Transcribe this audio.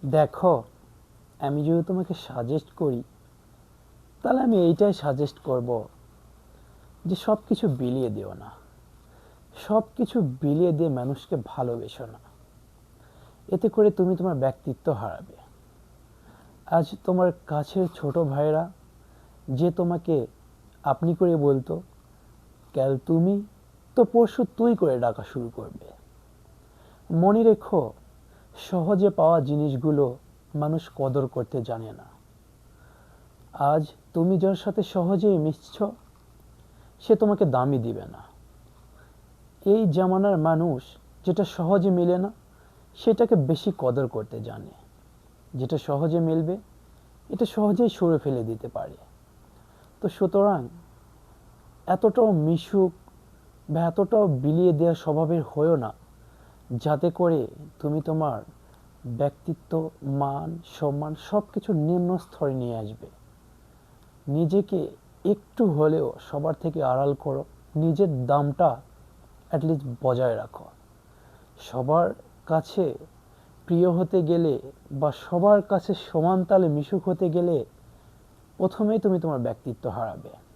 দেখো, আমি যদি তোমাকে সাজেস্ট করি, তাহলে আমি এইটাই সাজেস্ট করব যে সব কিছু বিলিয়ে দিও না। সব কিছু বিলিয়ে দিয়ে মানুষকে ভালোবেসো না। এতে করে তুমি তোমার ব্যক্তিত্ব হারাবে। আজ তোমার কাছের ছোট ভাইরা যে তোমাকে আপনি করে বলতো, কাল তুমি, তো পরশু তুই করে ডাকা শুরু করবে। মনে রেখো, সহজে পাওয়া জিনিসগুলো মানুষ কদর করতে জানে না। আজ তুমি যার সাথে সহজেই মিশছ, সে তোমাকে দামই দিবে না। এই জামানার মানুষ যেটা সহজে মিলে না, সেটাকে বেশি কদর করতে জানে। যেটা সহজে মিলবে, এটা সহজেই সরে ফেলে দিতে পারে। তো সুতরাং এতটাও মিশুক বা এতটাও বিলিয়ে দেওয়ার স্বভাবের হয়েও না, যাতে করে তুমি তোমার ব্যক্তিত্ব, মান, সম্মান সব কিছু নিম্ন স্তরে নিয়ে আসবে। নিজেকে একটু হলেও সবার থেকে আড়াল করো। নিজের দামটা অ্যাটলিস্ট বজায় রাখো। সবার কাছে প্রিয় হতে গেলে বা সবার কাছে সমান তালে মিশুক হতে গেলে প্রথমেই তুমি তোমার ব্যক্তিত্ব হারাবে।